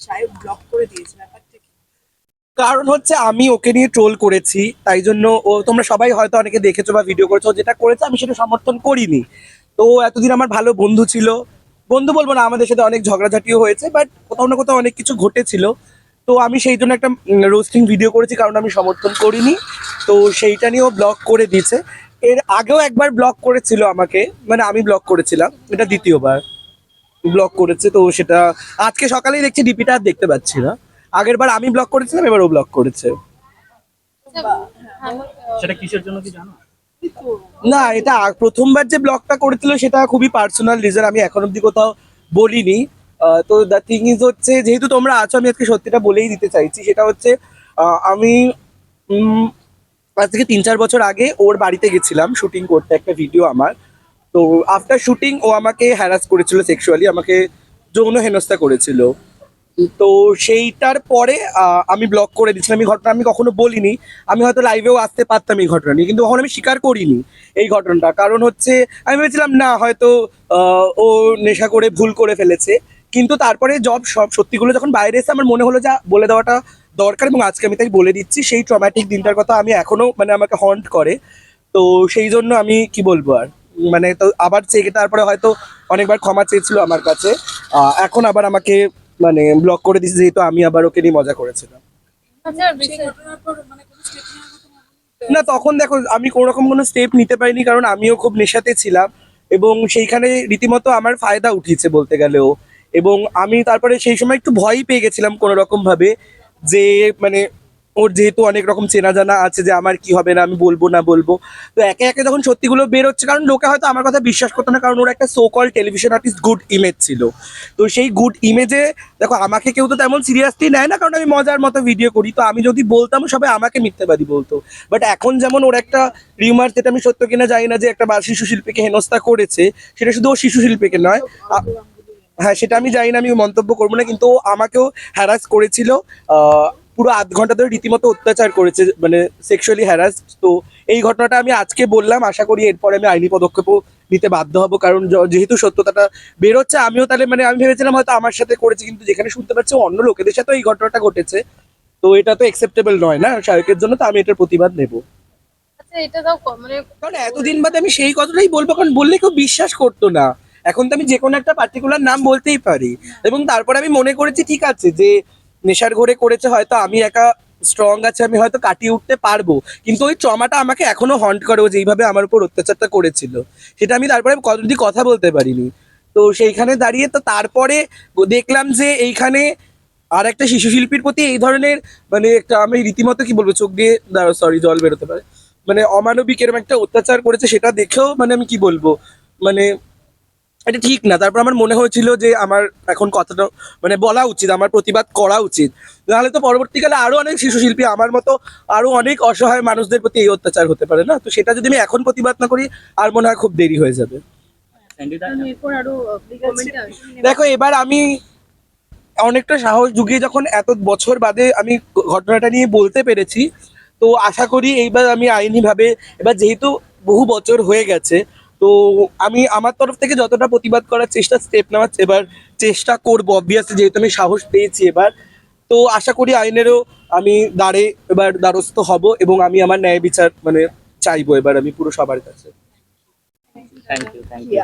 সাহেব ব্লক করে দিয়েছে, ব্যাপারটা কি? কারণ হচ্ছে আমি ওকে নিয়ে ট্রোল করেছি, তাই জন্য ও, তোমরা সবাই হয়তো অনেকে দেখেছো বা ভিডিও করেছো, ও যেটা করেছে আমি সেটা সমর্থন করিনি। তো এতদিন আমার ভালো বন্ধু ছিল, বন্ধু বলবো না, আমাদের সাথে অনেক ঝগড়াঝাটিও হয়েছে, বাট কোথাও না কোথাও অনেক কিছু ঘটেছিল। তো আমি সেই জন্য একটা রোস্টিং ভিডিও করেছি, কারণ আমি সমর্থন করিনি। তো সেইটা নিয়েও ব্লক করে দিয়েছে। এর আগেও একবার ব্লক করেছিল আমাকে, মানে আমি ব্লক করেছিলাম, এটা দ্বিতীয়বার ব্লক করেছে। তো সেটা আজকে সকালেই দেখছি, ডিপিটা আর দেখতে পাচ্ছি না। আগের বার আমি ব্লক করেছিলাম, এবার ও ব্লক করেছে। সেটা কিসের জন্য কি জানো? না, এটা প্রথমবার যে ব্লগটা করেছিল সেটা খুবই পার্সোনাল রিজন, আমি এখন অব্দি কোথাও বলিনি। তো দ্য থিং ইজ হচ্ছে, যেহেতু তোমরা আছো আমি আজকে সত্যিটা বলেই দিতে চাইছি। সেটা হচ্ছে আমি আজ থেকে 3-4 বছর আগে ওর বাড়িতে গেছিলাম শুটিং করতে একটা ভিডিও আমার। তো আফটার শুটিং ও আমাকে হ্যারাস করেছিল সেক্সুয়ালি, আমাকে যৌন হেনস্থা করেছিল। তো সেইটার পরে আমি ব্লক করে দিয়েছিলাম। এই ঘটনা আমি কখনো বলিনি, আমি হয়তো লাইভেও আসতে পারতাম এই ঘটনা নিয়ে, কিন্তু কখনো আমি স্বীকার করিনি এই ঘটনাটা। কারণ হচ্ছে আমি ভেবেছিলাম না, হয়তো ও নেশা করে ভুল করে ফেলেছে। কিন্তু তারপরে সব সত্যিগুলো যখন বাইরে এসে আমার মনে হলো যা বলে দেওয়াটা দরকার, এবং আজকে আমি তাই বলে দিচ্ছি। সেই ট্রমাটিক দিনটার কথা আমি এখনো, মানে আমাকে হন্ট করে। তো সেই জন্য আমি কি বলবো আর, মানে তো আবার চেয়ে তারপরে হয়তো অনেকবার ক্ষমা চেয়েছিল আমার কাছে, এখন আবার আমাকে মানে ব্লক করে দিয়েছে, যেহেতু আমি আবার ওকে নিয়ে মজা করেছিলাম। সেই ঘটনার পর মানে কোনো স্টেপ নেওয়ার কথা না, তখন দেখো আমি কোনো রকম কোনো স্টেপ নিতে পারিনি, কারণ আমিও খুব নেশাতে ছিলাম, এবং সেইখানে রীতিমতো আমার ফায়দা উঠিয়েছে বলতে গেলেও। এবং আমি তারপরে সেই সময় একটু ভয়ই পেয়ে গেছিলাম কোনো রকম ভাবে, যে মানে ওর যেহেতু অনেক রকম চেনা জানা আছে, যে আমার কি হবে না, আমি বলবো না বলবো। তো একে একে যখন সত্যিগুলো বেরোচ্ছে, কারণ লোকে হয়তো আমার কথা বিশ্বাস করতো না, কারণ ওর একটা so call television artist good image ছিল। তো সেই গুড ইমেজে দেখো আমাকে কেউ তো তেমন সিরিয়াসলি নেয় না, কারণ আমি মজার মতো ভিডিও করি। তো আমি যদি বলতাম, সবাই আমাকে মিথ্যাবাদী বলতো। বাট এখন যেমন ওর একটা রিউমার, যেটা আমি সত্য কিনা জানি না, যে একটা শিশু শিল্পীকে হেনস্থা করেছে, সেটা শুধু ও শিশু শিল্পীকে নয়, হ্যাঁ সেটা আমি জানি না, আমি মন্তব্য করবো না, কিন্তু ও আমাকেও হ্যারাস করেছিল। পুরো আধ ঘন্টা ধরে রীতিমতো অত্যাচার করেছে, মানে সেক্সুয়ালি হ্যারাস। তো এই ঘটনাটা আমি আজকে বললাম, আশা করি এরপরে আমি আইনি পদক্ষেপও নিতে বাধ্য হব, কারণ যেহেতু সত্যতাটা বেরোচ্ছে, আমিও তাহলে, মানে আমি ভেবেছিলাম হয়তো আমার সাথে করেছে, কিন্তু যেখানে শুনতে পাচ্ছি অন্য লোকেদের সাথে এই ঘটনাটা ঘটেছে, তো এটা তো অ্যাকসেপ্টেবল নয় না শায়কের জন্য। তো আমি এটার প্রতিবাদ নেব। আচ্ছা, এটা তাও মানে কারণ এতদিন বাদে আমি সেই কথাটাই বলবো, কারণ বললে কেউ বিশ্বাস করতো না। এখন তো আমি যে কোনো একটা পার্টিকুলার নাম বলতেই পারি। এবং তারপরে আমি মনে করেছি ঠিক আছে, যে নেশার ঘরে করেছে, হয়তো আমি একা স্ট্রং আছে, আমি হয়তো কাটিয়ে উঠতে পারবো, কিন্তু ওই ট্রমাটা আমাকে এখনো হন্ট করে, ও যেইভাবে আমার উপর অত্যাচারটা করেছিল, সেটা আমি তারপরে যদি কথা বলতে পারিনি। তো সেইখানে দাঁড়িয়ে তো তারপরে দেখলাম যে এইখানে আর একটা শিশু শিল্পীর প্রতি এই ধরনের, মানে একটা, আমি রীতিমতো কি বলবো, চোখ দিয়ে সরি জল বেরোতে পারে, মানে অমানবিক এরকম একটা অত্যাচার করেছে, সেটা দেখেও মানে আমি কি বলবো, মানে এটা ঠিক না। তারপর আমার মনে হয়েছিল যে আমার এখন কথাটা মানে বলা উচিত, আমার প্রতিবাদ করা উচিত, নাহলে তো পরবর্তীকালে আরো অনেক শিশু শিল্পী আমার মতো, আরো অনেক অসহায় মানুষদের প্রতি এই অত্যাচার হতে পারে না। তো সেটা যদি আমি এখন প্রতিবাদ না করি, আর মনে হয় খুব দেরি হয়ে যাবে। এরপর আরো কমেন্টে আসবে। দেখো, এবার আমি অনেকটা সাহস জুগিয়ে যখন এত বছর বাদে আমি ঘটনাটা নিয়ে বলতে পেরেছি, তো আশা করি এইবার আমি আইনিভাবে, এবার যেহেতু বহু বছর হয়ে গেছে, তো আমি আমার তরফ থেকে যতটা প্রতিবাদ করার স্টেপ নেওয়ার এবার চেষ্টা করবো, অবভিয়াসলি, যেহেতু আমি সাহস পেয়েছি এবার। তো আশা করি আইনেরও আমি এবার দ্বারস্থ হব, এবং আমি আমার ন্যায় বিচার মানে চাইবো এবার আমি পুরো সবার কাছে। Thank you.